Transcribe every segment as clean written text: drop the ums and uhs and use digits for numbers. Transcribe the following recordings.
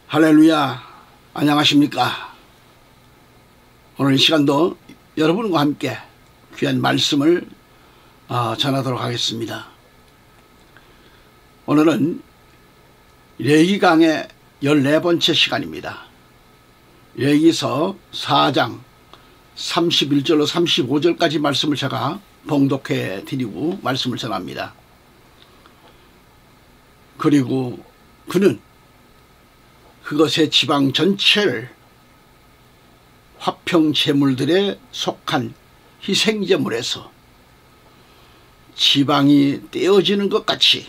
할렐루야, 안녕하십니까. 오늘 이 시간도 여러분과 함께 귀한 말씀을 전하도록 하겠습니다. 오늘은 레위기강의 14번째 시간입니다. 레위기서 4장 31절로 35절까지 말씀을 제가 봉독해 드리고 말씀을 전합니다. 그리고 그는 그것의 지방 전체를 화평 제물들에 속한 희생제물에서 지방이 떼어지는 것 같이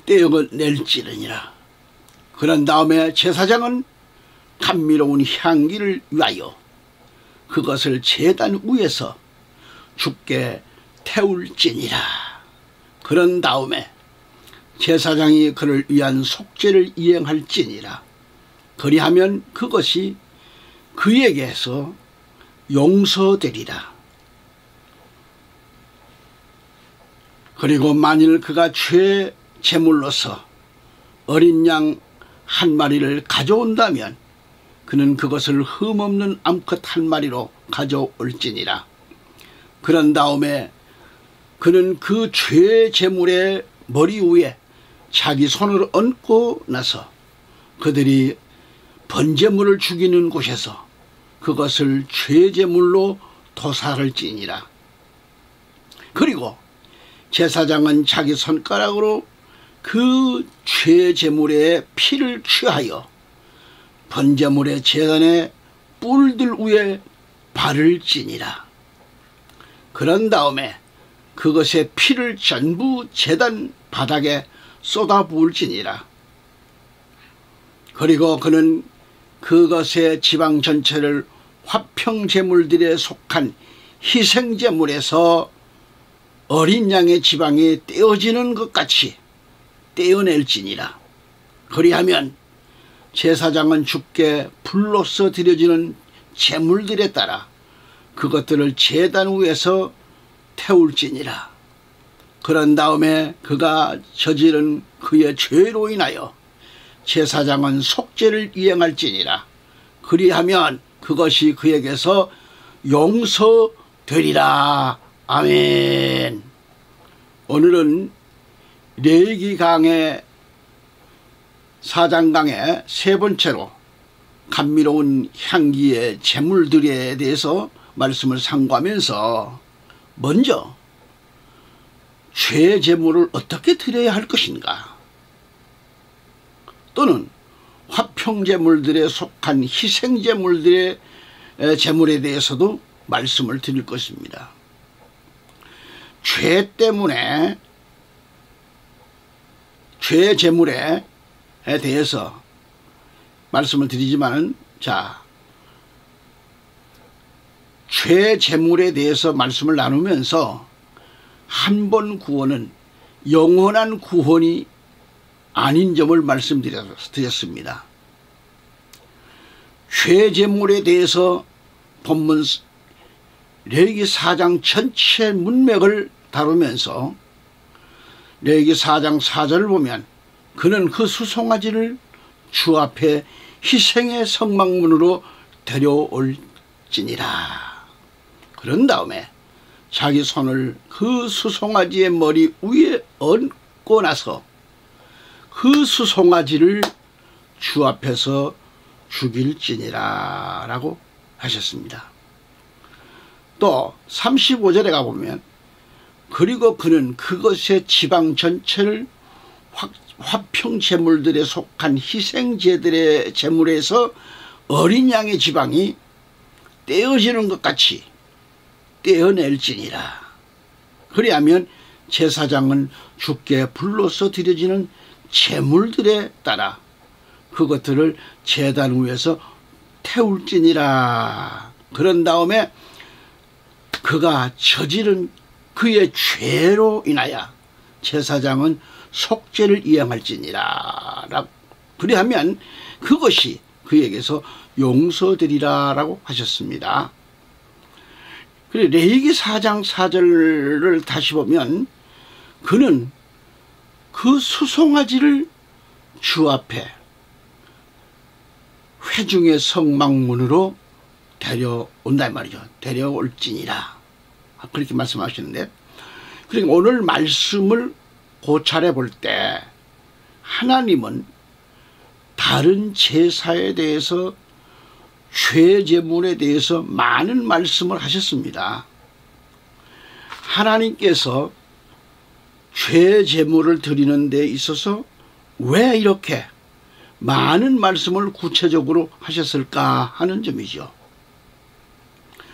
떼어낼지니라. 그런 다음에 제사장은 감미로운 향기를 위하여 그것을 제단 위에서 주께 태울지니라. 그런 다음에 제사장이 그를 위한 속죄를 이행할지니라. 그리하면 그것이 그에게서 용서되리라. 그리고 만일 그가 죄 제물로서 어린 양 한 마리를 가져온다면 그는 그것을 흠없는 암컷 한 마리로 가져올지니라. 그런 다음에 그는 그 죄 제물의 머리 위에 자기 손을 얹고 나서 그들이 번제물을 죽이는 곳에서 그것을 죄제물로 도살할지니라. 그리고 제사장은 자기 손가락으로 그 죄제물의 피를 취하여 번제물의 제단의 뿔들 위에 바를지니라. 그런 다음에 그것의 피를 전부 제단 바닥에 쏟아부을지니라. 그리고 그는 그것의 지방 전체를 화평제물들에 속한 희생제물에서 어린 양의 지방이 떼어지는 것 같이 떼어낼지니라. 그리하면 제사장은 주께 불로써 드려지는 제물들에 따라 그것들을 제단 위에서 태울지니라. 그런 다음에 그가 저지른 그의 죄로 인하여 제사장은 속죄를 이행할지니라. 그리하면 그것이 그에게서 용서되리라. 아멘. 오늘은 레위기강의 4장강의 세 번째로 감미로운 향기의 제물들에 대해서 말씀을 상고하면서 먼저 죄 제물을 어떻게 드려야 할 것인가, 또는 화평제물들에 속한 희생제물들의 제물에 대해서도 말씀을 드릴 것입니다. 죄 때문에 죄 제물에 대해서 말씀을 드리지만은, 죄 제물에 대해서 말씀을 나누면서 한 번 구원은 영원한 구원이 아닌 점을 말씀드렸습니다. 죄 제물에 대해서 본문 레위기 4장 전체 문맥을 다루면서 레위기 4장 4절을 보면 그는 그 수송아지를 주 앞에 희생의 성막문으로 데려올지니라. 그런 다음에 자기 손을 그 수송아지의 머리 위에 얹고 나서 그 수송아지를 주 앞에서 죽일지니라 라고 하셨습니다. 또 35절에 가보면 그리고 그는 그것의 지방 전체를 화평제물들에 속한 희생제들의 제물에서 어린 양의 지방이 떼어지는 것 같이 떼어낼지니라. 그리하면 제사장은 주께 불로써 드려지는 제물들에 따라 그것들을 제단 위에서 태울지니라. 그런 다음에 그가 저지른 그의 죄로 인하여 제사장은 속죄를 이행할지니라. 그리하면 그것이 그에게서 용서되리라 라고 하셨습니다. 그리고 레위기 4장 4절을 다시 보면 그는 그 수송아지를 주 앞에 회중의 성막문으로 데려온다 이 말이죠. 데려올지니라 그렇게 말씀하시는데, 그러니까 오늘 말씀을 고찰해 볼 때 하나님은 다른 제사에 대해서, 죄 제물에 대해서 많은 말씀을 하셨습니다. 하나님께서 죄 제물을 드리는 데 있어서 왜 이렇게 많은 말씀을 구체적으로 하셨을까 하는 점이죠.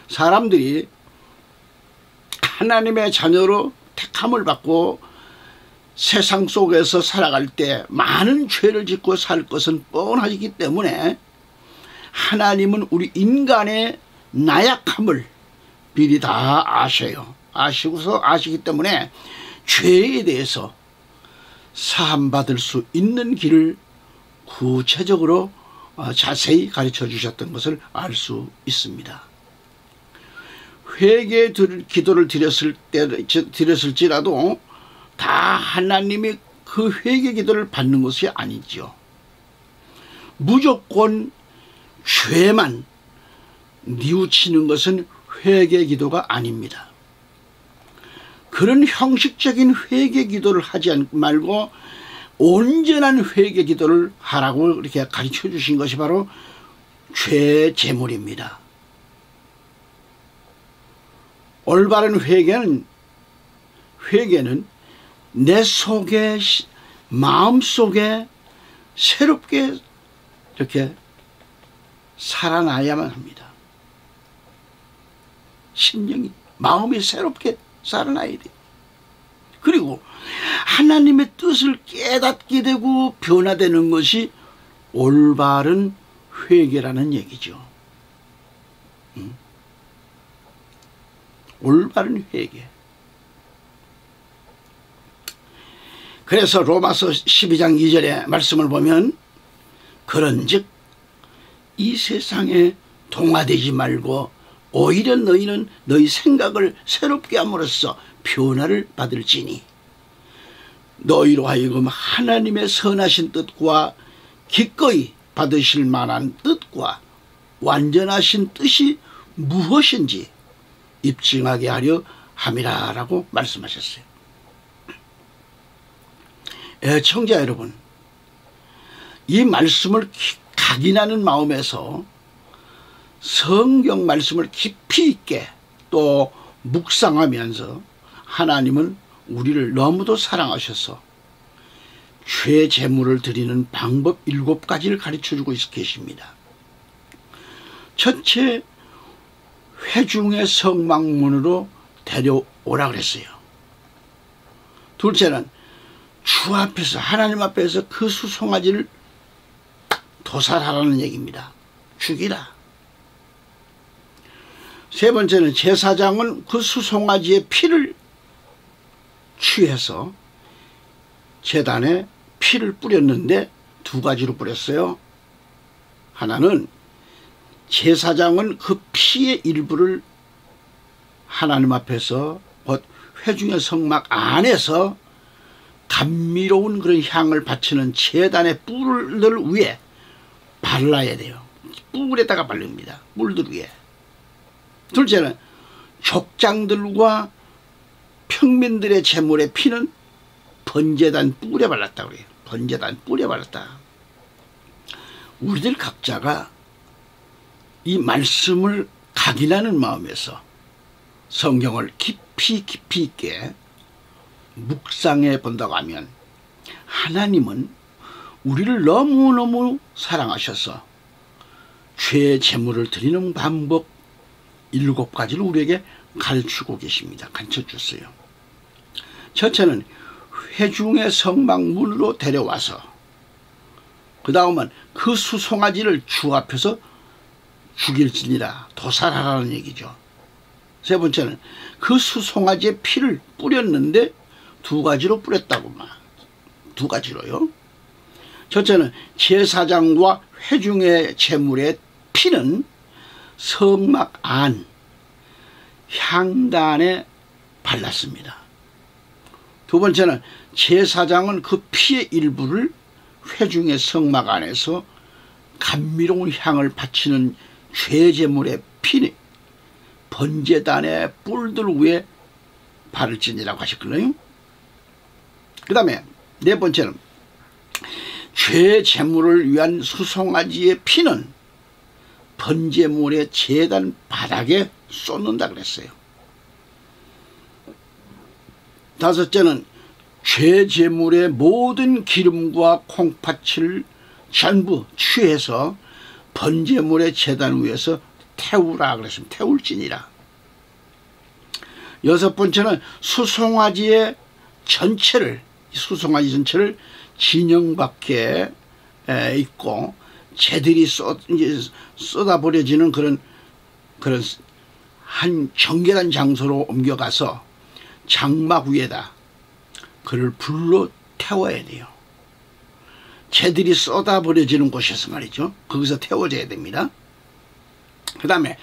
사람들이 하나님의 자녀로 택함을 받고 세상 속에서 살아갈 때 많은 죄를 짓고 살 것은 뻔하기 때문에 하나님은 우리 인간의 나약함을 미리 다 아셔요. 아시고서 아시기 때문에 죄에 대해서 사함받을 수 있는 길을 구체적으로 자세히 가르쳐 주셨던 것을 알 수 있습니다. 회개 기도를 드렸을지라도 다 하나님이 그 회개 기도를 받는 것이 아니죠. 무조건 죄만 뉘우치는 것은 회개 기도가 아닙니다. 그런 형식적인 회개 기도를 하지 말고 온전한 회개 기도를 하라고 이렇게 가르쳐 주신 것이 바로 죄 제물입니다. 올바른 회개는 내 속에, 마음속에 새롭게 이렇게 살아나야만 합니다. 심령이, 마음이 새롭게 살아나야 돼요. 그리고 하나님의 뜻을 깨닫게 되고 변화되는 것이 올바른 회개라는 얘기죠. 올바른 회개. 그래서 로마서 12장 2절의 말씀을 보면, 그런즉 이 세상에 동화되지 말고 오히려 너희는 너희 생각을 새롭게 함으로써 변화를 받을지니 너희로 하여금 하나님의 선하신 뜻과 기꺼이 받으실 만한 뜻과 완전하신 뜻이 무엇인지 입증하게 하려 함이라 라고 말씀하셨어요. 애청자 여러분, 이 말씀을 각인하는 마음에서 성경 말씀을 깊이 있게 또 묵상하면서 하나님은 우리를 너무도 사랑하셔서 죄 제물을 드리는 방법 7가지를 가르쳐주고 계십니다. 첫째, 회중의 성막문으로 데려오라 그랬어요. 둘째는 주 앞에서, 하나님 앞에서 그 수송아지를 도살하라는 얘기입니다. 죽이라. 세 번째는 제사장은 그 수송아지의 피를 취해서 제단에 피를 뿌렸는데 2가지로 뿌렸어요. 하나는 제사장은 그 피의 일부를 하나님 앞에서, 곧 회중의 성막 안에서 감미로운 그런 향을 바치는 제단의 뿔들 위에 발라야 돼요. 뿔에다가 바릅니다. 뿔들 위에. 둘째는 족장들과 평민들의 제물의 피는 번제단 뿔에 발랐다고 그래요. 번제단 뿔에 발랐다. 우리들 각자가 이 말씀을 각인하는 마음에서 성경을 깊이 있게 묵상해 본다고 하면, 하나님은 우리를 너무너무 사랑하셔서 죄 제물을 드리는 방법 7가지를 우리에게 가르치고 계십니다. 가르쳐 줬어요. 첫째는 회중의 성막문으로 데려와서, 그 다음은 그 수송아지를 주 앞에서 죽일지니라, 도살하라는 얘기죠. 세 번째는 그 수송아지의 피를 뿌렸는데 2가지로 뿌렸다고, 2가지로요. 첫째는 제사장과 회중의 제물의 피는 성막 안 향단에 발랐습니다. 두 번째는 제사장은 그 피의 일부를 회중의 성막 안에서 감미로운 향을 바치는 죄제물의 피니 번제단의 뿔들 위에 바를지니라고 하셨거든요. 그 다음에 네 번째는 죄제물을 위한 수송아지의 피는 번제물의 제단 바닥에 쏟는다 그랬어요. 다섯째는 죄제물의 모든 기름과 콩팥을 전부 취해서 번제물의 제단 위에서 태우라 그랬습니다. 태울지니라. 여섯 번째는 수송아지 전체를 진영 밖에 있고 재들이 쏟아버려지는 그런 한 정결한 장소로 옮겨가서 장막 위에다 그를 불로 태워야 돼요. 재들이 쏟아버려지는 곳에서 말이죠. 거기서 태워져야 됩니다. 그 다음에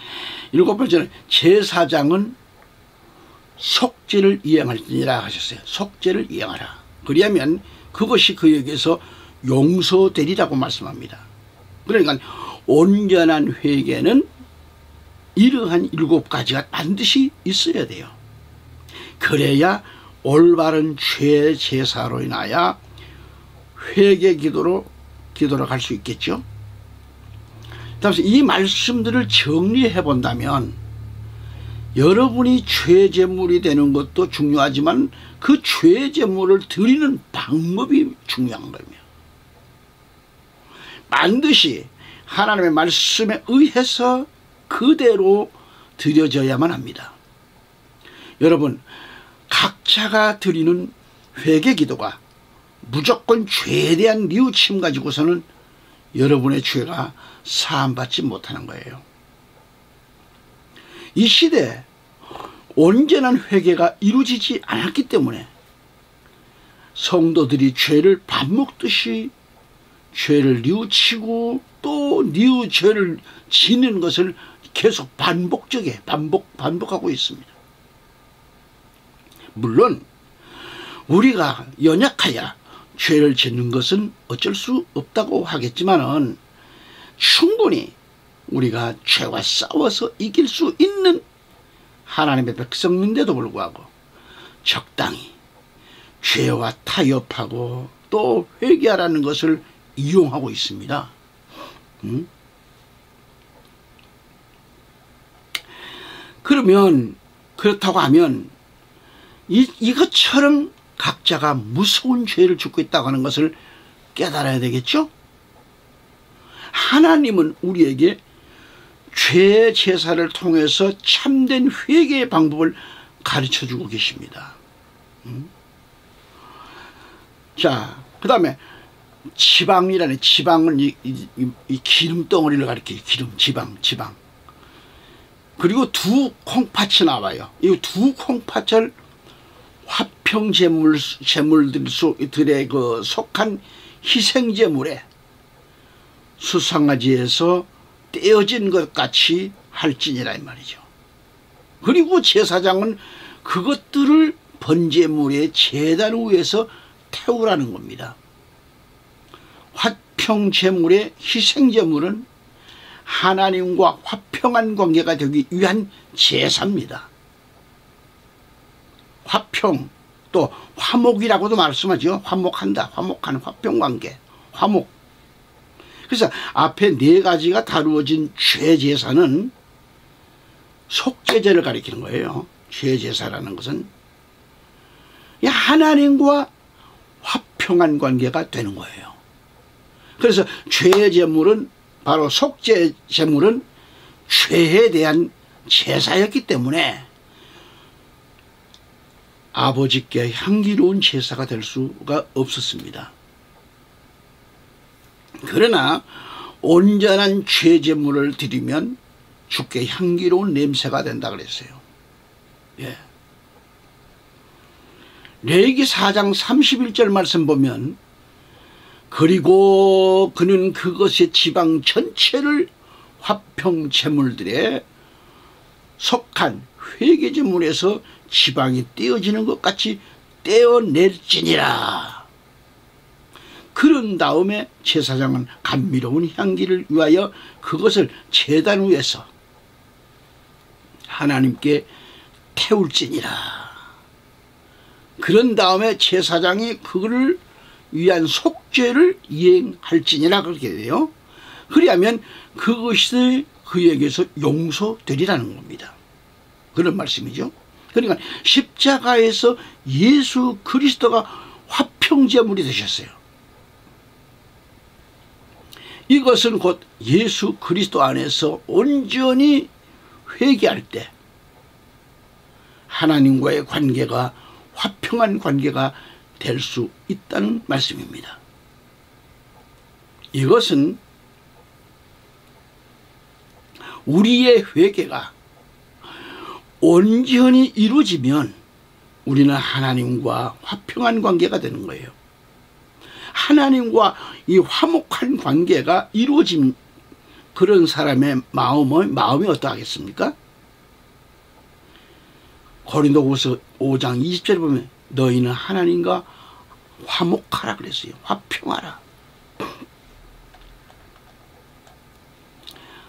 일곱 번째는 제사장은 속죄를 이행할지니라 하셨어요. 속죄를 이행하라. 그리하면 그것이 그에게서 용서되리라고 말씀합니다. 그러니까 온전한 회개는 이러한 일곱 가지가 반드시 있어야 돼요. 그래야 올바른 죄 제사로 인하여 회개 기도로 갈 수 있겠죠. 따라서 이 말씀들을 정리해 본다면 여러분이 죄제물이 되는 것도 중요하지만 그 죄제물을 드리는 방법이 중요한 겁니다. 반드시 하나님의 말씀에 의해서 그대로 드려져야만 합니다. 여러분, 각자가 드리는 회개기도가 무조건 죄에 대한 뉘우침 가지고서는 여러분의 죄가 사함받지 못하는 거예요. 이 시대에 온전한 회개가 이루어지지 않았기 때문에 성도들이 죄를 밥 먹듯이 죄를 뉘우치고 또 죄를 지는 것을 계속 반복하고 있습니다. 물론 우리가 연약하여 죄를 짓는 것은 어쩔 수 없다고 하겠지만은 충분히 우리가 죄와 싸워서 이길 수 있는 하나님의 백성인데도 불구하고 적당히 죄와 타협하고 또 회개하라는 것을 이용하고 있습니다. 그러면 그렇다고 하면 이것처럼 각자가 무서운 죄를 짓고 있다고 하는 것을 깨달아야 되겠죠? 하나님은 우리에게 죄 제사를 통해서 참된 회개의 방법을 가르쳐주고 계십니다. 자, 그 다음에 지방이라는, 지방은 이 기름덩어리를 가리켜요. 지방. 그리고 두 콩팥이 나와요. 이 두 콩팥을 화평 제물들에 속한 희생제물에 수송아지에서 떼어진 것 같이 할지니라 이 말이죠. 그리고 제사장은 그것들을 번제물의 제단 위에서 태우라는 겁니다. 화평제물의 희생제물은 하나님과 화평한 관계가 되기 위한 제사입니다. 화평, 또 화목이라고도 말씀하죠. 화목한다, 화목하는 화평관계, 화목. 그래서 앞에 네 가지가 다루어진 죄제사는 속죄제를 가리키는 거예요. 죄제사라는 것은 하나님과 화평한 관계가 되는 거예요. 그래서 죄제물은, 바로 속죄제물은 죄에 대한 제사였기 때문에 아버지께 향기로운 제사가 될 수가 없었습니다. 그러나 온전한 죄제물을 드리면 주께 향기로운 냄새가 된다 그랬어요. 예. 레위기 4장 31절 말씀 보면, 그리고 그는 그것의 지방 전체를 화평 제물들에 속한 회개제물에서 지방이 떼어지는 것 같이 떼어낼지니라. 그런 다음에 제사장은 감미로운 향기를 위하여 그것을 제단 위에서 하나님께 태울지니라. 그런 다음에 제사장이 그를 위한 속죄를 이행할지니라 그렇게 돼요. 그리하면 그것이 그에게서 용서되리라는 겁니다. 그런 말씀이죠. 그러니까 십자가에서 예수 그리스도가 화평제물이 되셨어요. 이것은 곧 예수 그리스도 안에서 온전히 회개할 때 하나님과의 관계가 화평한 관계가 될 수 있다는 말씀입니다. 이것은 우리의 회개가 온전히 이루어지면 우리는 하나님과 화평한 관계가 되는 거예요. 하나님과 이 화목한 관계가 이루어진 그런 사람의 마음이 어떠하겠습니까? 고린도후서 5장 20절에 보면 너희는 하나님과 화목하라 그랬어요. 화평하라.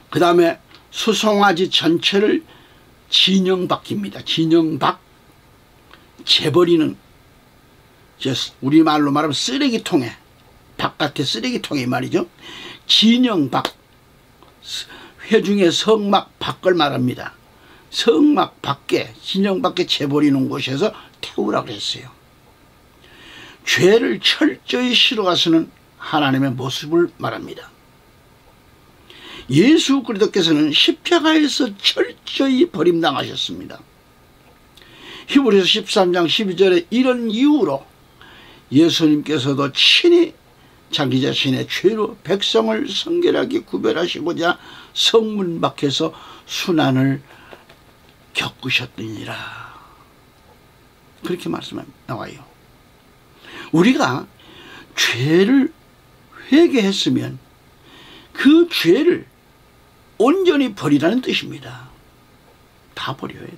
그 다음에 수송아지 전체를 진영박입니다. 진영박, 재버리는, 우리말로 말하면 쓰레기통에, 바깥에 쓰레기통에 말이죠. 진영박, 회중의 성막 밖을 말합니다. 성막 밖에, 진영 밖에 재버리는 곳에서 태우라 그랬어요. 죄를 철저히 싫어하시는 하나님의 모습을 말합니다. 예수 그리스도께서는 십자가에서 철저히 버림당하셨습니다. 히브리서 13장 12절에 이런 이유로 예수님께서도 친히 자기 자신의 죄로 백성을 성결하게 구별하시고자 성문 밖에서 순환을 겪으셨느니라. 그렇게 말씀 나와요. 우리가 죄를 회개했으면 그 죄를 온전히 버리라는 뜻입니다. 다 버려야 돼요.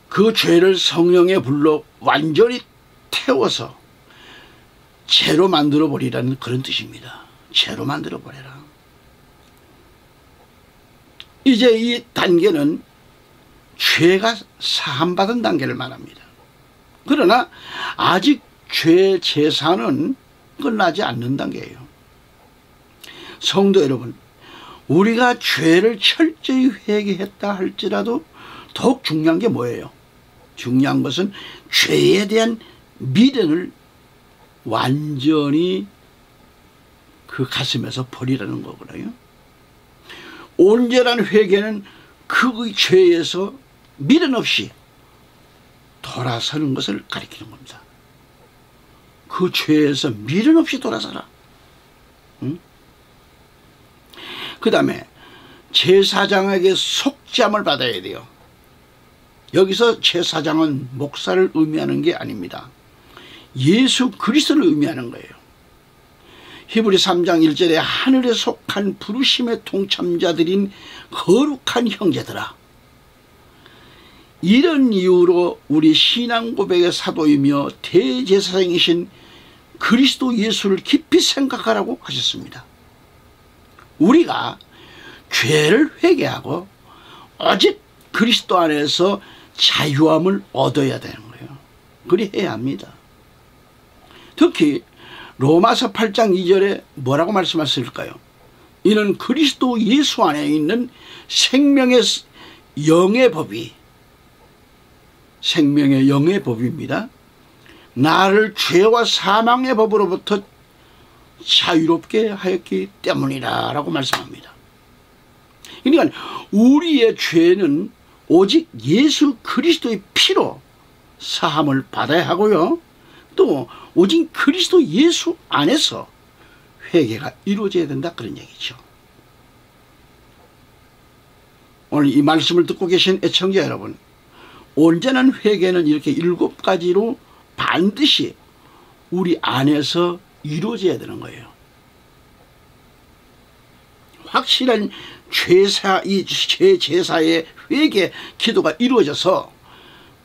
그 죄를 성령의 불로 완전히 태워서 죄로 만들어 버리라는 그런 뜻입니다. 죄로 만들어 버려라. 이제 이 단계는 죄가 사함받은 단계를 말합니다. 그러나 아직 죄 제사는 끝나지 않는 단계예요. 성도 여러분, 우리가 죄를 철저히 회개했다 할지라도 더욱 중요한 게 뭐예요? 중요한 것은 죄에 대한 미련을 완전히 그 가슴에서 버리라는 거거든요. 온전한 회개는 그 죄에서 미련 없이 돌아서는 것을 가리키는 겁니다. 그 죄에서 미련 없이 돌아서라. 응? 그 다음에 제사장에게 속죄함을 받아야 돼요. 여기서 제사장은 목사를 의미하는 게 아닙니다. 예수 그리스도를 의미하는 거예요. 히브리 3장 1절에 하늘에 속한 부르심의 동참자들인 거룩한 형제들아, 이런 이유로 우리 신앙 고백의 사도이며 대제사장이신 그리스도 예수를 깊이 생각하라고 하셨습니다. 우리가 죄를 회개하고 오직 그리스도 안에서 자유함을 얻어야 되는 거예요. 그리해야 합니다. 특히 로마서 8장 2절에 뭐라고 말씀하실까요? 이는 그리스도 예수 안에 있는 생명의 영의 법이, 생명의 영의 법입니다. 나를 죄와 사망의 법으로부터 자유롭게 하였기 때문이라 라고 말씀합니다. 그러니까 우리의 죄는 오직 예수 그리스도의 피로 사함을 받아야 하고요, 또 오직 그리스도 예수 안에서 회개가 이루어져야 된다, 그런 얘기죠. 오늘 이 말씀을 듣고 계신 애청자 여러분, 온전한 회개는 이렇게 7가지로 반드시 우리 안에서 이루어져야 되는 거예요. 확실한 이 죄 제사의 회개 기도가 이루어져서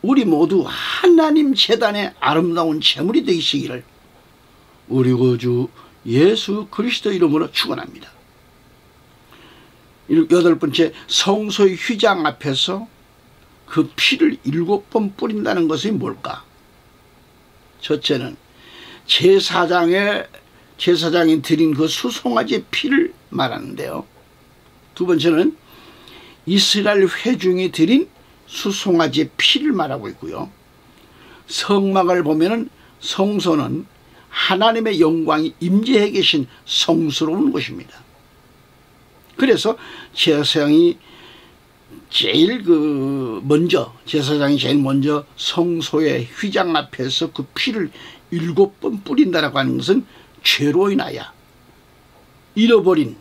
우리 모두 하나님 제단의 아름다운 제물이 되시기를 우리 구주 예수 그리스도 이름으로 축원합니다. 8번째, 성소의 휘장 앞에서 그 피를 7번 뿌린다는 것이 뭘까? 첫째는 제사장이 드린 그 수송아지의 피를 말하는데요. 두 번째는 이스라엘 회중이 드린 수송아지의 피를 말하고 있고요. 성막을 보면은 성소는 하나님의 영광이 임재해 계신 성스러운 곳입니다. 그래서 제사장이 제일 먼저 성소의 휘장 앞에서 그 피를 7번 뿌린다라고 하는 것은 죄로 인하여 잃어버린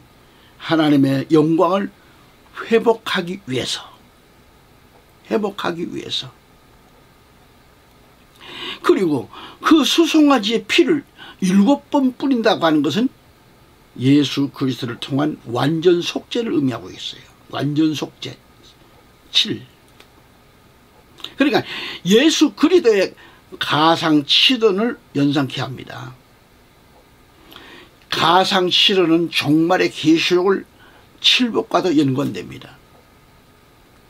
하나님의 영광을 회복하기 위해서 그리고 그 수송아지의 피를 7번 뿌린다고 하는 것은 예수 그리스도를 통한 완전 속죄를 의미하고 있어요. 완전 속죄 7. 그러니까 예수 그리스도의 가상치론을 연상케 합니다. 가상치론은 종말의 계시록을 7복과도 연관됩니다.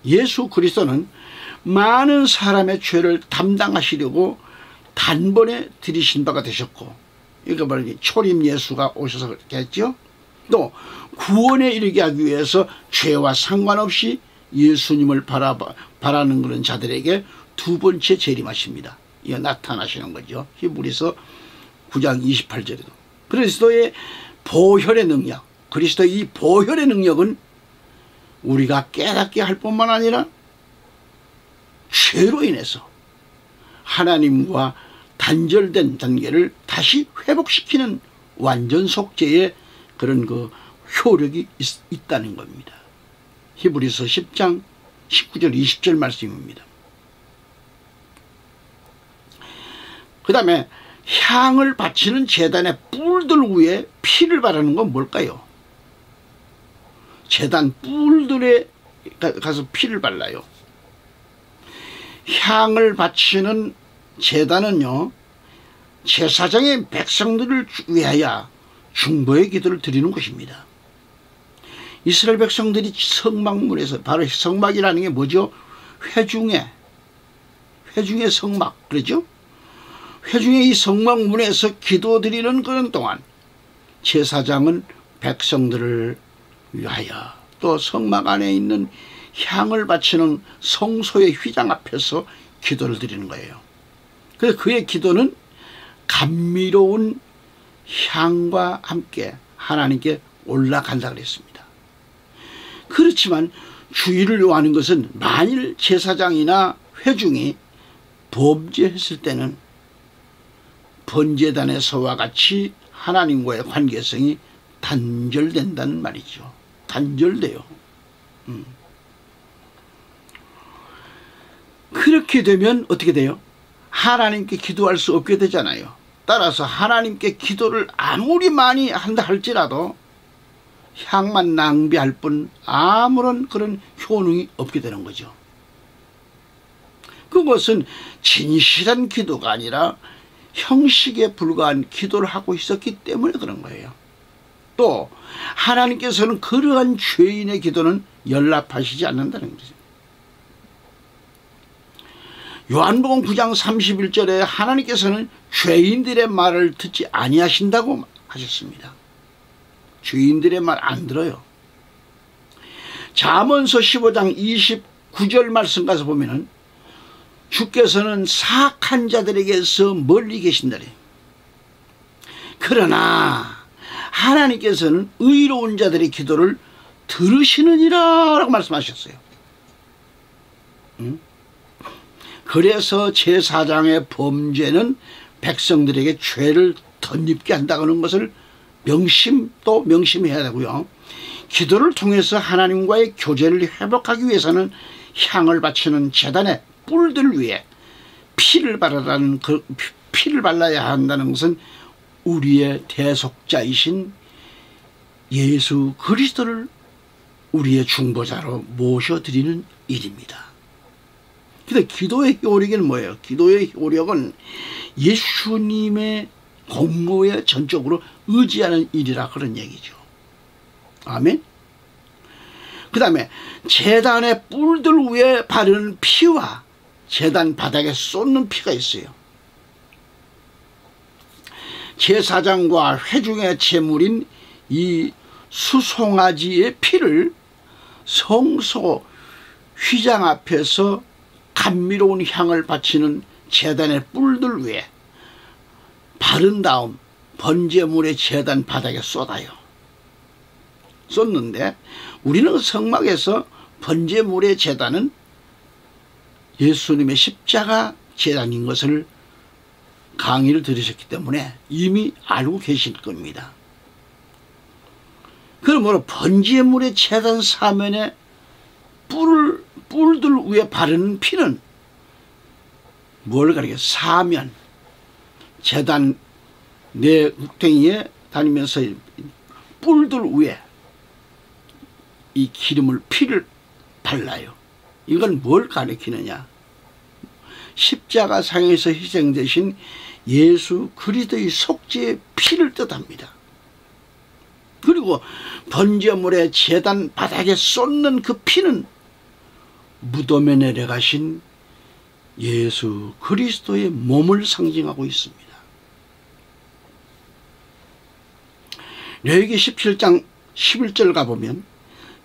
예수 그리스도는 많은 사람의 죄를 담당하시려고 단번에 들이신 바가 되셨고, 이거 바로 초림 예수가 오셔서 그렇게 했죠. 또 구원에 이르게 하기 위해서 죄와 상관없이 예수님을 바라는 그런 자들에게 두 번째 재림하십니다. 이거 나타나시는 거죠. 히브리서 9장 28절에도. 그리스도의 보혈의 능력, 그리스도의 이 보혈의 능력은 우리가 깨닫게 할 뿐만 아니라 죄로 인해서 하나님과 단절된 관계를 다시 회복시키는 완전 속죄의 그런 그 효력이 있다는 겁니다. 히브리서 10장 19절 20절 말씀입니다. 그 다음에 향을 바치는 제단의 뿔들 위에 피를 바르는 건 뭘까요? 제단 뿔들에 가서 피를 발라요. 향을 바치는 제단은요, 제사장의 백성들을 위하여 중보의 기도를 드리는 것입니다. 이스라엘 백성들이 성막문에서, 바로 성막이라는 게 뭐죠? 회중의 성막, 그러죠? 회중의 이 성막문에서 기도드리는 그런 동안 제사장은 백성들을 위하여 또 성막 안에 있는 향을 바치는 성소의 휘장 앞에서 기도를 드리는 거예요. 그래서 그의 기도는 감미로운 향과 함께 하나님께 올라간다 그랬습니다. 그렇지만 주의를 요하는 것은 만일 제사장이나 회중이 범죄했을 때는 번제단에서와 같이 하나님과의 관계성이 단절된다는 말이죠. 단절돼요. 그렇게 되면 어떻게 돼요? 하나님께 기도할 수 없게 되잖아요. 따라서 하나님께 기도를 아무리 많이 한다 할지라도 향만 낭비할 뿐 아무런 그런 효능이 없게 되는 거죠. 그것은 진실한 기도가 아니라 형식에 불과한 기도를 하고 있었기 때문에 그런 거예요. 또 하나님께서는 그러한 죄인의 기도는 연락하시지 않는다는 거죠. 요한복음 9장 31절에 하나님께서는 죄인들의 말을 듣지 아니하신다고 하셨습니다. 죄인들의 말 안 들어요. 잠언서 15장 29절 말씀 가서 보면은 주께서는 사악한 자들에게서 멀리 계신다래. 그러나 하나님께서는 의로운 자들의 기도를 들으시느니라 라고 말씀하셨어요. 그래서 제사장의 범죄는 백성들에게 죄를 덧입게 한다는 것을 명심해야 되고요. 기도를 통해서 하나님과의 교제를 회복하기 위해서는 향을 바치는 제단의 뿔들 위에 피를 발라야 한다는 것은 우리의 대속자이신 예수 그리스도를 우리의 중보자로 모셔드리는 일입니다. 근데 기도의 효력은 뭐예요? 기도의 효력은 예수님의 공로에 전적으로 의지하는 일이라 그런 얘기죠. 아멘. 그 다음에 제단의 뿔들 위에 바르는 피와 제단 바닥에 쏟는 피가 있어요. 제사장과 회중의 제물인 이 수송아지의 피를 성소 휘장 앞에서 감미로운 향을 바치는 제단의 뿔들 위에 바른 다음 번제물의 제단 바닥에 쏟아요. 쏟는데 우리는 성막에서 번제물의 제단은 예수님의 십자가 제단인 것을 강의를 들으셨기 때문에 이미 알고 계실 겁니다. 그러므로 번제물의 제단 사면에 뿔들 위에 바르는 피는 뭘 가리켜? 사면, 제단 내 묵탱이에 다니면서 뿔들 위에 이 기름을 피를 발라요. 이건 뭘 가리키느냐? 십자가 상에서 희생되신 예수 그리스도의 속죄의 피를 뜻합니다. 그리고 번제물의 제단 바닥에 쏟는 그 피는 무덤에 내려가신 예수 그리스도의 몸을 상징하고 있습니다. 레위기 17장 11절 가보면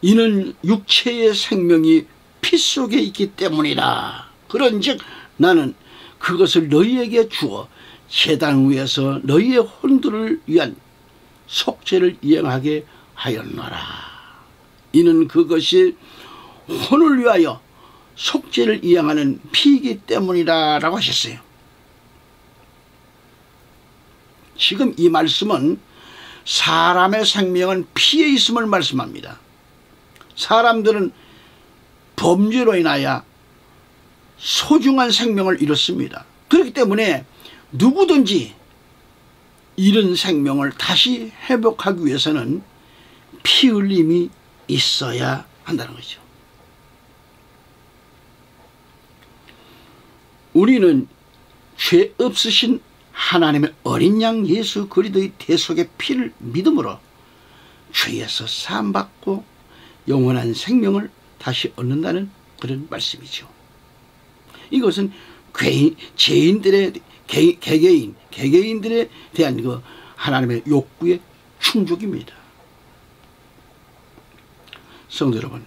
이는 육체의 생명이 피 속에 있기 때문이라. 그런즉 나는 그것을 너희에게 주어 제단 위에서 너희의 혼들을 위한 속죄를 이행하게 하였노라. 이는 그것이 혼을 위하여 속죄를 이행하는 피이기 때문이다 라고 하셨어요. 지금 이 말씀은 사람의 생명은 피에 있음을 말씀합니다. 사람들은 범죄로 인하여 소중한 생명을 잃었습니다. 그렇기 때문에 누구든지 잃은 생명을 다시 회복하기 위해서는 피 흘림이 있어야 한다는 거죠. 우리는 죄 없으신 하나님의 어린 양 예수 그리스도의 대속의 피를 믿음으로 죄에서 사함받고 영원한 생명을 다시 얻는다는 그런 말씀이죠. 이것은 죄인들의 개개인들에 대한 그 하나님의 욕구의 충족입니다. 성도 여러분,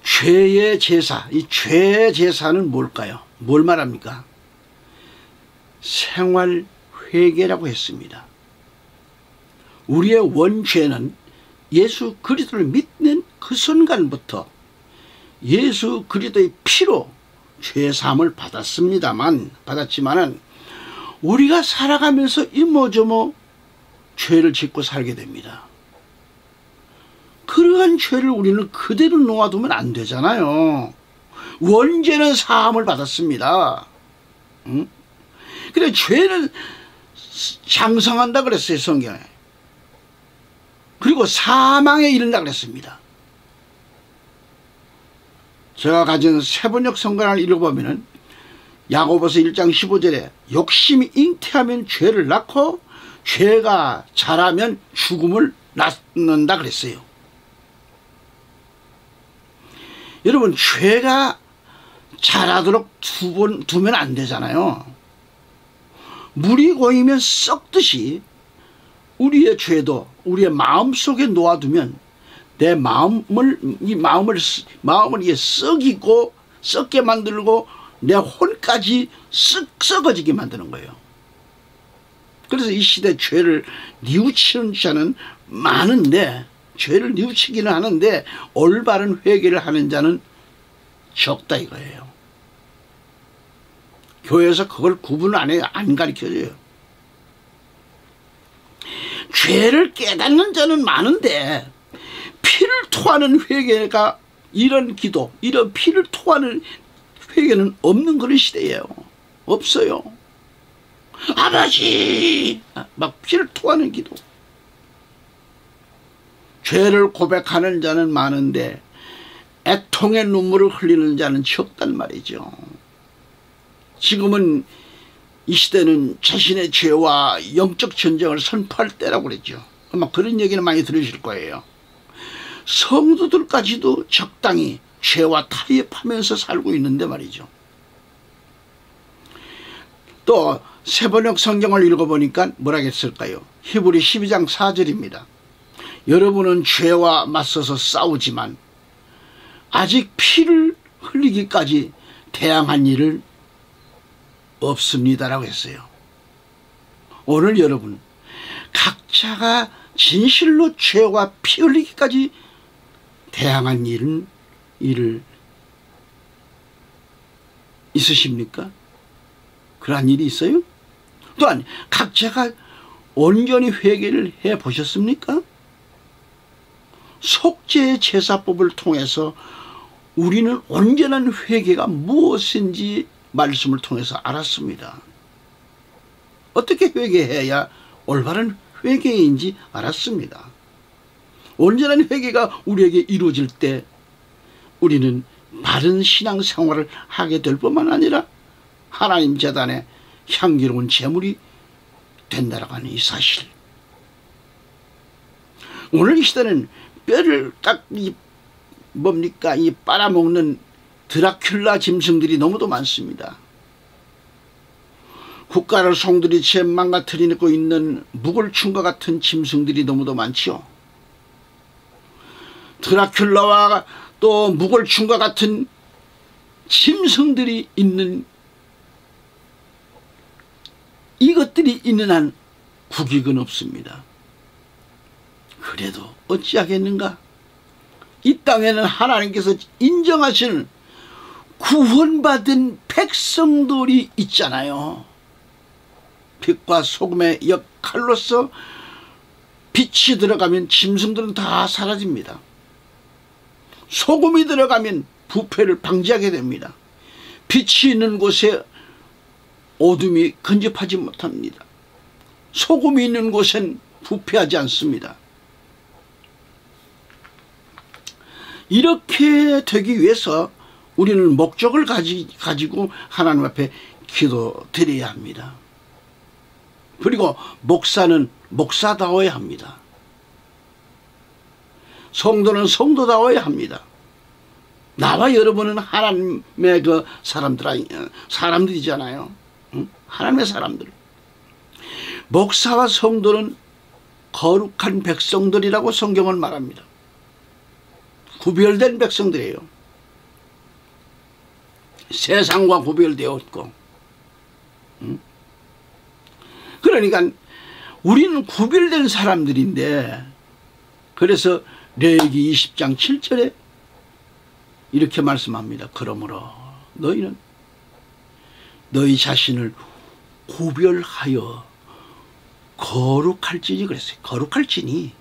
죄의 제사, 이 죄의 제사는 뭘까요? 뭘 말합니까? 생활 회개라고 했습니다. 우리의 원죄는 예수 그리스도를 믿는 그 순간부터 예수 그리스도의 피로 죄사함을 받았지만은 우리가 살아가면서 이모저모 죄를 짓고 살게 됩니다. 그러한 죄를 우리는 그대로 놓아두면 안 되잖아요. 원죄는 사함을 받았습니다. 응? 그래 죄는 장성한다 그랬어요, 성경에. 그리고 사망에 이른다 그랬습니다. 제가 가진 세번역 성경을 읽어보면 야고보서 1장 15절에 욕심이 잉태하면 죄를 낳고 죄가 자라면 죽음을 낳는다 그랬어요. 여러분, 죄가 자라도록 두면 안 되잖아요. 물이 고이면 썩듯이 우리의 죄도 우리의 마음속에 놓아두면 내 마음을 이게 썩게 만들고 내 혼까지 썩어지게 만드는 거예요. 그래서 이 시대 죄를 뉘우치는 자는 많은데, 죄를 뉘우치기는 하는데 올바른 회개를 하는 자는 적다 이거예요. 교회에서 그걸 구분 안 해요. 안 가르쳐줘요. 죄를 깨닫는 자는 많은데 피를 토하는 회개가, 이런 기도, 이런 피를 토하는 회개는 없는 그런 시대예요. 없어요. 아버지 막 피를 토하는 기도. 죄를 고백하는 자는 많은데 애통의 눈물을 흘리는 자는 적단 말이죠. 지금은 이 시대는 자신의 죄와 영적 전쟁을 선포할 때라고 그랬죠. 아마 그런 얘기는 많이 들으실 거예요. 성도들까지도 적당히 죄와 타협하면서 살고 있는데 말이죠. 또 세번역 성경을 읽어보니까 뭐라고 했을까요? 히브리 12장 4절입니다. 여러분은 죄와 맞서서 싸우지만 아직 피를 흘리기까지 대항한 일은 없습니다라고 했어요. 오늘 여러분 각자가 진실로 죄와 피 흘리기까지 대항한 일을 있으십니까? 그러한 일이 있어요? 또한 각자가 온전히 회개를 해 보셨습니까? 속죄 제사법을 통해서 우리는 온전한 회개가 무엇인지 말씀을 통해서 알았습니다. 어떻게 회개해야 올바른 회개인지 알았습니다. 온전한 회개가 우리에게 이루어질 때 우리는 바른 신앙생활을 하게 될 뿐만 아니라 하나님 제단에 향기로운 제물이 된다라고 하는 이 사실. 오늘 이 시대는 뼈를 딱 이 빨아먹는 드라큘라 짐승들이 너무도 많습니다. 국가를 송두리째 망가뜨리고 있는 묵을충과 같은 짐승들이 너무도 많지요. 드라큘라와 또 묵을충과 같은 짐승들이 있는 이것들이 있는 한 국익은 없습니다. 그래도 어찌하겠는가? 이 땅에는 하나님께서 인정하시는 구원받은 백성들이 있잖아요. 빛과 소금의 역할로서 빛이 들어가면 짐승들은 다 사라집니다. 소금이 들어가면 부패를 방지하게 됩니다. 빛이 있는 곳에 어둠이 근접하지 못합니다. 소금이 있는 곳엔 부패하지 않습니다. 이렇게 되기 위해서 우리는 목적을 가지고 하나님 앞에 기도드려야 합니다. 그리고 목사는 목사다워야 합니다. 성도는 성도다워야 합니다. 나와 여러분은 하나님의 그 사람들이잖아요. 응? 하나님의 사람들. 목사와 성도는 거룩한 백성들이라고 성경은 말합니다. 구별된 백성들이에요. 세상과 구별되었고. 응? 그러니까 우리는 구별된 사람들인데, 그래서 레위기 20장 7절에 이렇게 말씀합니다. 그러므로 너희는 너희 자신을 구별하여 거룩할지니 그랬어요. 거룩할지니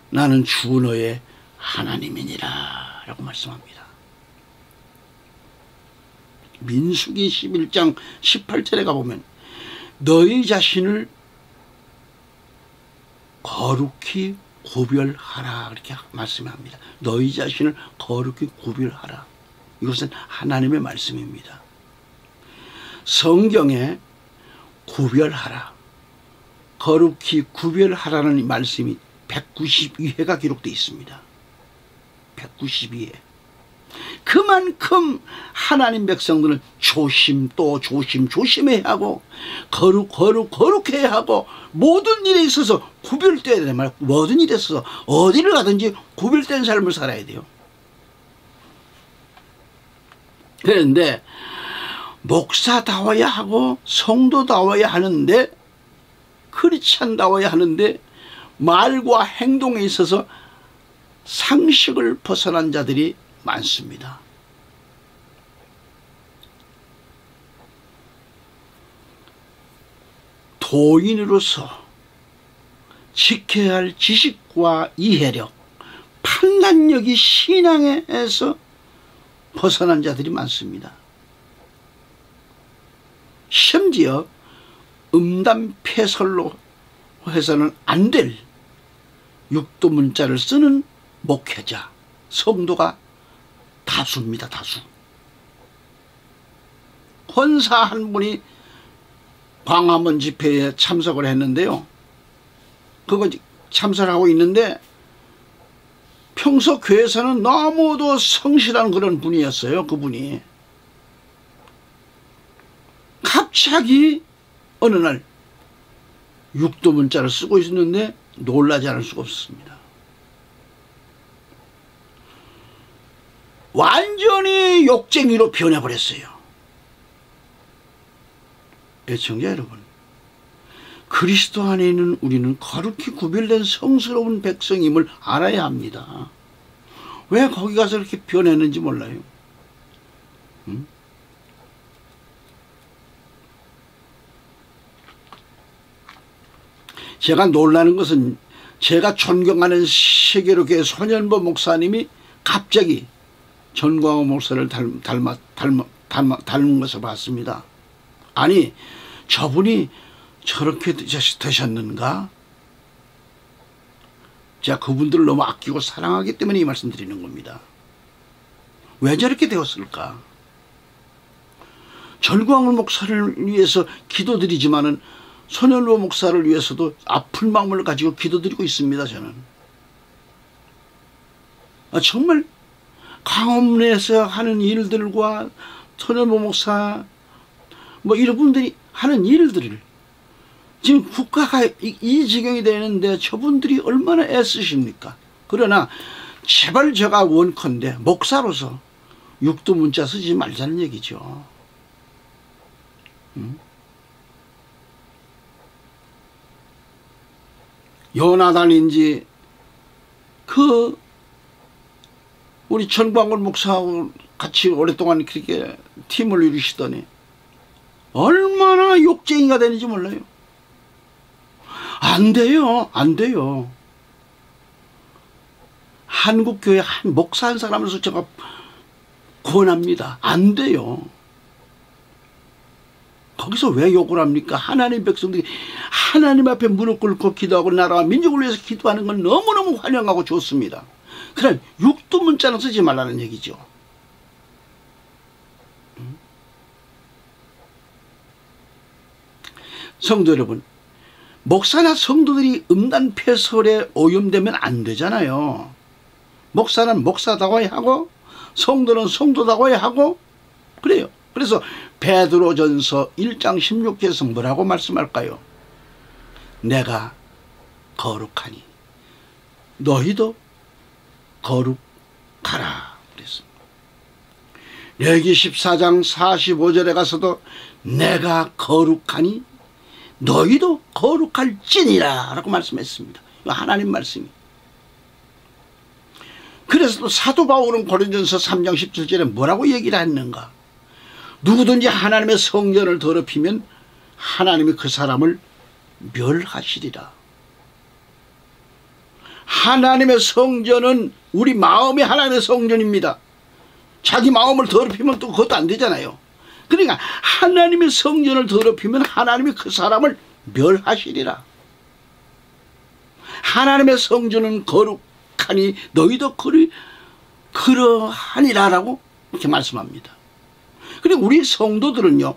나는 주 너의 하나님이니라 라고 말씀합니다. 민수기 11장 18절에 가보면 너희 자신을 거룩히 구별하라 이렇게 말씀합니다. 너희 자신을 거룩히 구별하라. 이것은 하나님의 말씀입니다. 성경에 구별하라, 거룩히 구별하라는 말씀이 192회가 기록되어 있습니다. 192회. 그만큼 하나님 백성들은 조심 또 조심해야 하고 거룩해야 하고 모든 일에 있어서 구별되어야 되는 말. 모든 일에 있어서 어디를 가든지 구별된 삶을 살아야 돼요. 그런데 목사다워야 하고 성도다워야 하는데 크리스찬다워야 하는데 말과 행동에 있어서 상식을 벗어난 자들이 많습니다. 도인으로서 지켜야 할 지식과 이해력, 판단력이 신앙에서 벗어난 자들이 많습니다. 심지어 음담패설로 해서는 안 될 육도문자를 쓰는 목회자, 성도가 다수입니다. 다수. 권사 한 분이 광화문 집회에 참석을 했는데요. 그거 참석하고 있는데 평소 교회에서는 너무도 성실한 그런 분이었어요. 그분이 갑자기 어느 날 육도 문자를 쓰고 있었는데 놀라지 않을 수가 없습니다. 완전히 욕쟁이로 변해버렸어요. 애청자 여러분, 그리스도 안에 있는 우리는 거룩히 구별된 성스러운 백성임을 알아야 합니다. 왜 거기 가서 이렇게 변했는지 몰라요. 제가 놀라는 것은 제가 존경하는 세계로교회 손현보 목사님이 갑자기 전광호 목사를 닮은 것을 봤습니다. 아니, 저분이 저렇게 되셨는가? 제가 그분들을 너무 아끼고 사랑하기 때문에 이 말씀 드리는 겁니다. 왜 저렇게 되었을까? 전광훈 목사를 위해서 기도드리지만은 손현보 목사를 위해서도 아픈 마음을 가지고 기도드리고 있습니다. 저는 정말 강원에서 하는 일들과 손현보 목사 이런 분들이 하는 일들을 지금 국가가 이 지경이 되는데 저분들이 얼마나 애쓰십니까? 그러나 제발 제가 원컨대 목사로서 육두 문자 쓰지 말자는 얘기죠. 요나단인지 우리 전광훈 목사하고 같이 오랫동안 그렇게 팀을 이루시더니 얼마나 욕쟁이가 되는지 몰라요. 안 돼요. 안 돼요. 한국교회 한 목사 한 사람으로서 제가 권합니다. 안 돼요. 거기서 왜 욕을 합니까? 하나님 백성들이 하나님 앞에 무릎 꿇고 기도하고 나라와 민족을 위해서 기도하는 건 너무너무 환영하고 좋습니다. 그럼 육두 문자는 쓰지 말라는 얘기죠. 성도 여러분, 목사나 성도들이 음란패설에 오염되면 안 되잖아요. 목사는 목사다워야 하고 성도는 성도다워야 하고 그래요. 그래서 베드로전서 1장 16절에서 뭐라고 말씀할까요? 내가 거룩하니 너희도 거룩하라 그랬습니다. 레위기 14장 45절에 가서도 내가 거룩하니 너희도 거룩할지니라 라고 말씀했습니다. 이거 하나님 말씀이. 그래서 또 사도 바울은 고린도전서 3장 17절에 뭐라고 얘기를 했는가? 누구든지 하나님의 성전을 더럽히면 하나님이 그 사람을 멸하시리라. 하나님의 성전은 우리 마음이 하나님의 성전입니다. 자기 마음을 더럽히면 또 그것도 안 되잖아요. 그러니까 하나님의 성전을 더럽히면 하나님이 그 사람을 멸하시리라. 하나님의 성전은 거룩하니 너희도 그러하니라 라고 이렇게 말씀합니다. 그리고 우리 성도들은요,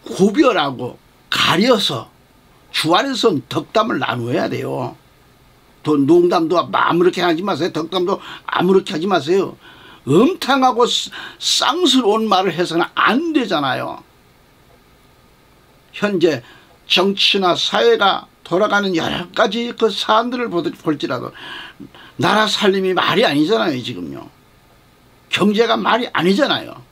구별하고 가려서 주 안에서 덕담을 나누어야 돼요. 또 농담도 아무렇게 하지 마세요. 덕담도 아무렇게 하지 마세요. 음탕하고 쌍스러운 말을 해서는 안 되잖아요. 현재 정치나 사회가 돌아가는 여러 가지 그 사안들을 볼지라도 나라 살림이 말이 아니잖아요. 지금요. 경제가 말이 아니잖아요.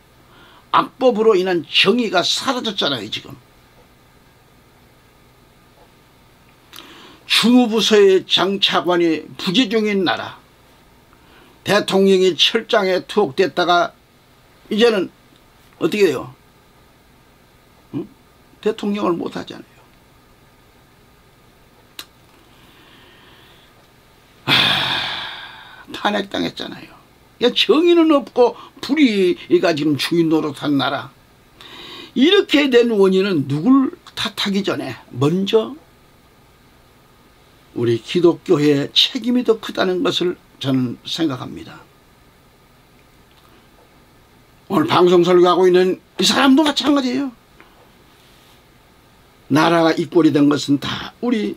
악법으로 인한 정의가 사라졌잖아요. 지금. 주무부서의 장차관이 부재 중인 나라, 대통령이 철장에 투옥됐다가 이제는 어떻게 돼요? 대통령을 못하잖아요. 탄핵당했잖아요. 정의는 없고 불의가 지금 주인 노릇한 나라. 이렇게 된 원인은 누굴 탓하기 전에 먼저 우리 기독교회의 책임이 더 크다는 것을 저는 생각합니다. 오늘 방송 설교하고 있는 이 사람도 마찬가지예요. 나라가 이 꼴이 된 것은 다 우리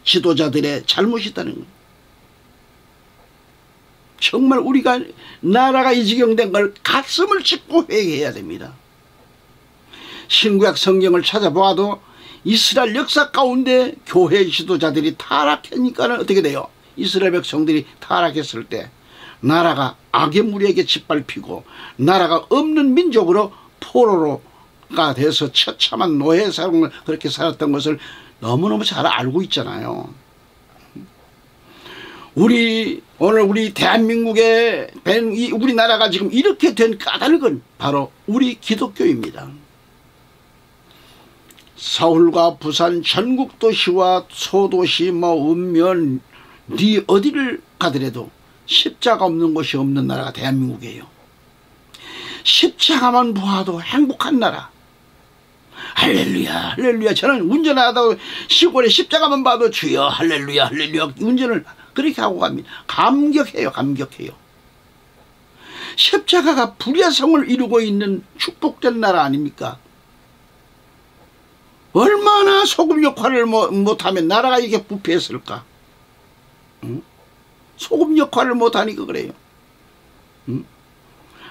지도자들의 잘못이다는 거예요. 정말 우리가 나라가 이 지경 된 걸 가슴을 찢고 회개해야 됩니다. 신구약 성경을 찾아보아도 이스라엘 역사 가운데 교회 지도자들이 타락하니까는 어떻게 돼요? 이스라엘 백성들이 타락했을 때 나라가 악의 무리에게 짓밟히고 나라가 없는 민족으로 포로로가 돼서 처참한 노예 생활을 그렇게 살았던 것을 너무너무 잘 알고 있잖아요. 오늘 우리 대한민국의 우리나라가 지금 이렇게 된 까닭은 바로 우리 기독교입니다. 서울과 부산 전국 도시와 소도시 읍면 어디를 가더라도 십자가 없는 곳이 없는 나라가 대한민국이에요. 십자가만 보아도 행복한 나라. 할렐루야 할렐루야. 저는 운전하다 시골에 십자가만 봐도 주여 할렐루야 할렐루야 운전을 그렇게 하고 갑니다. 감격해요. 십자가가 불야성을 이루고 있는 축복된 나라 아닙니까? 얼마나 소금 역할을 못하면 나라가 이렇게 부패했을까? 응? 소금 역할을 못하니까 그래요. 응?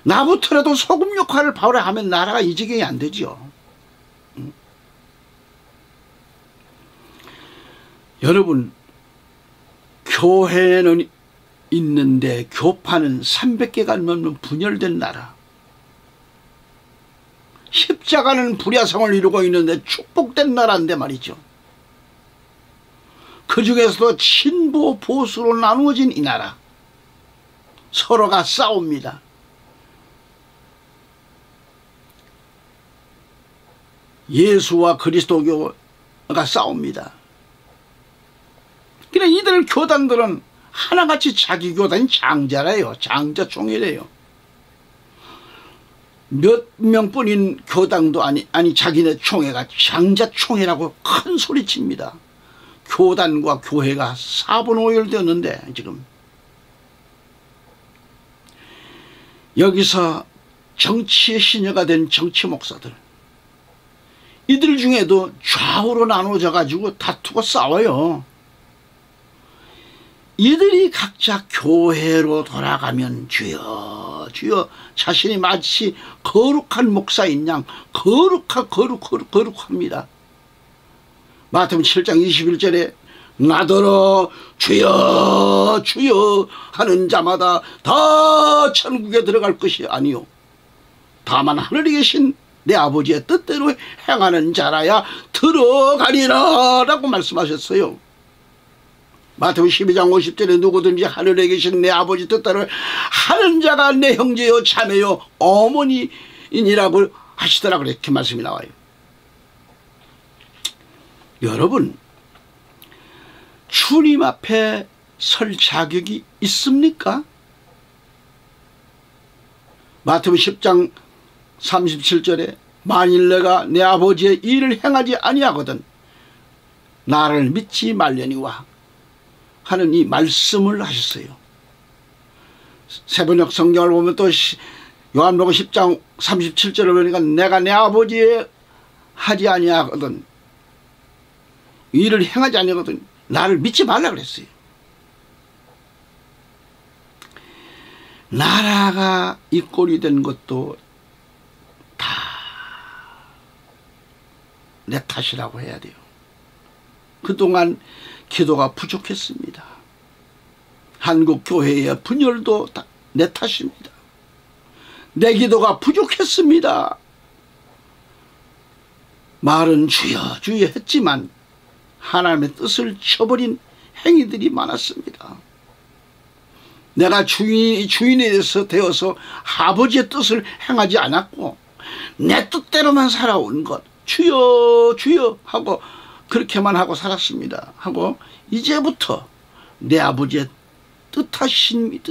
나부터라도 소금 역할을 바로 하면 나라가 이 지경이 안 되죠. 응? 여러분, 교회는 있는데 교파는 300개가 넘는 분열된 나라. 십자가는 불야성을 이루고 있는데 축복된 나라인데 말이죠. 그 중에서도 친보 보수로 나누어진 이 나라. 서로가 싸웁니다. 예수와 그리스도교가 싸웁니다. 그래 이들 교단들은 하나같이 자기 교단이 장자래요. 장자총회래요. 몇 명뿐인 교당도 아니 자기네 총회가 장자총회라고 큰 소리칩니다. 교단과 교회가 사분오열되었는데 지금 여기서 정치의 시녀가 된 정치 목사들, 이들 중에도 좌우로 나눠져 가지고 다투고 싸워요. 이들이 각자 교회로 돌아가면 주여 주여 자신이 마치 거룩한 목사인 양 거룩합니다. 마태복음 7장 21절에 나더러 주여 주여 하는 자마다 다 천국에 들어갈 것이 아니요 다만 하늘에 계신 내 아버지의 뜻대로 행하는 자라야 들어가리라 라고 말씀하셨어요. 마태복음 12장 50절에 누구든지 하늘에 계신 내 아버지 뜻대로 하는 자가 내 형제요 자매요 어머니이니라고 하시더라 그렇게 말씀이 나와요. 여러분, 주님 앞에 설 자격이 있습니까? 마태복음 10장 37절에 만일 내가 내 아버지의 일을 행하지 아니하거든 나를 믿지 말려니와 하는 이 말씀을 하셨어요. 세번역 성경을 보면 또 요한복음 10장 37절을 보니까 내가 내 아버지의 하지 아니하거든 일을 행하지 아니하거든 나를 믿지 말라 그랬어요. 나라가 이 꼴이 된 것도 다 내 탓이라고 해야 돼요. 그동안 기도가 부족했습니다. 한국 교회의 분열도 다 내 탓입니다. 내 기도가 부족했습니다. 말은 주여 주여 했지만 하나님의 뜻을 쳐버린 행위들이 많았습니다. 내가 주인에 되어서 아버지의 뜻을 행하지 않았고 내 뜻대로만 살아온 것 주여 주여 하고 그렇게만 하고 살았습니다. 하고 이제부터 내 아버지의 뜻하심이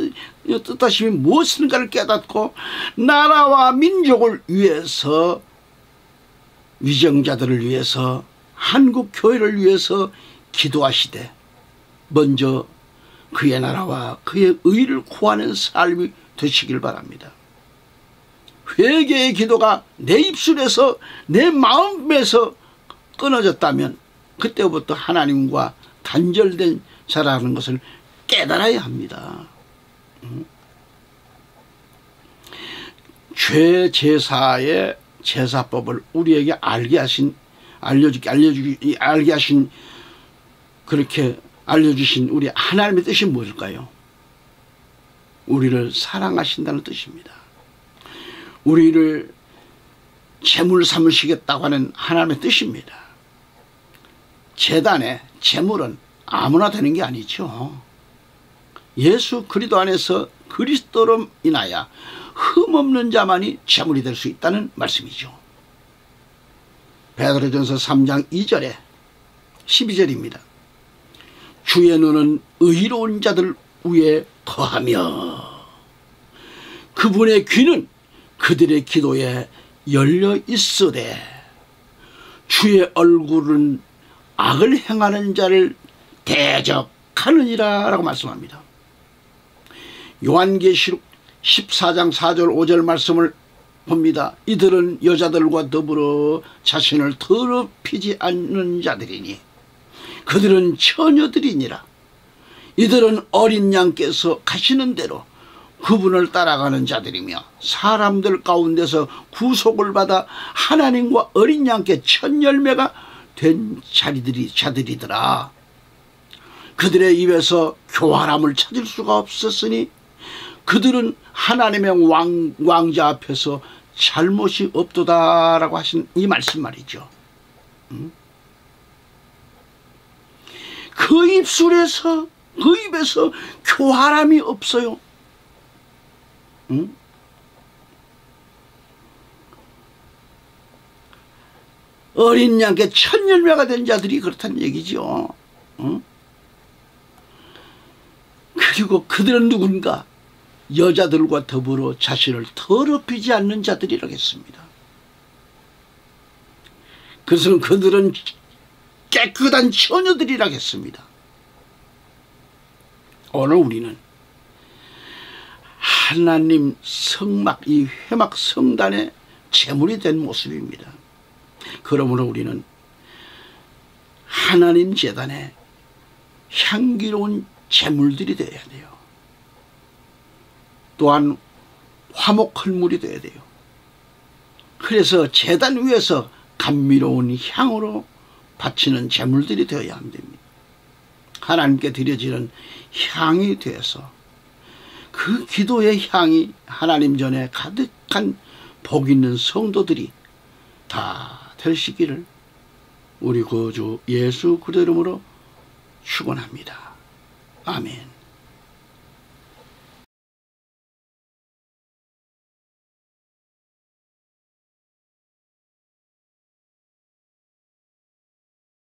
무엇인가를 깨닫고 나라와 민족을 위해서 위정자들을 위해서 한국 교회를 위해서 기도하시되 먼저 그의 나라와 그의 의를 구하는 삶이 되시길 바랍니다. 회개의 기도가 내 입술에서 내 마음에서 끊어졌다면 그때부터 하나님과 단절된 자라는 것을 깨달아야 합니다. 죄 제사의 제사법을 우리에게 그렇게 알려주신 우리 하나님의 뜻이 무엇일까요? 우리를 사랑하신다는 뜻입니다. 우리를 제물 삼으시겠다고 하는 하나님의 뜻입니다. 제단의 제물은 아무나 되는 게 아니죠. 예수 그리스도 안에서 그리스도로 인하여 흠없는 자만이 제물이 될 수 있다는 말씀이죠. 베드로전서 3장 2절에 12절입니다. 주의 눈은 의로운 자들 위에 거하며 그분의 귀는 그들의 기도에 열려 있으되 주의 얼굴은 악을 행하는 자를 대적하느니라 라고 말씀합니다. 요한계시록 14장 4절 5절 말씀을 봅니다. 이들은 여자들과 더불어 자신을 더럽히지 않는 자들이니 그들은 처녀들이니라. 이들은 어린 양께서 가시는 대로 그분을 따라가는 자들이며 사람들 가운데서 구속을 받아 하나님과 어린 양께 첫 열매가 된 자들이더라. 그들의 입에서 교활함을 찾을 수가 없었으니 그들은 하나님의 왕자 앞에서 잘못이 없도다라고 하신 이 말씀 말이죠. 그 입술에서 그 입에서 교활함이 없어요. 어린 양께 첫 열매가 된 자들이 그렇다는 얘기죠. 그리고 그들은 누군가? 여자들과 더불어 자신을 더럽히지 않는 자들이라고 했습니다. 그래서 그들은 깨끗한 처녀들이라고 했습니다. 오늘 우리는 하나님 성막, 이 회막 성단의 제물이 된 모습입니다. 그러므로 우리는 하나님 제단에 향기로운 제물들이 되어야 돼요. 또한 화목헌물이 되어야 돼요. 그래서 제단 위에서 감미로운 향으로 바치는 제물들이 되어야 합니다. 하나님께 드려지는 향이 되어서 그 기도의 향이 하나님 전에 가득한 복 있는 성도들이 다 되시기를 우리 구주 예수 그리스도 이름으로 축원합니다. 아멘.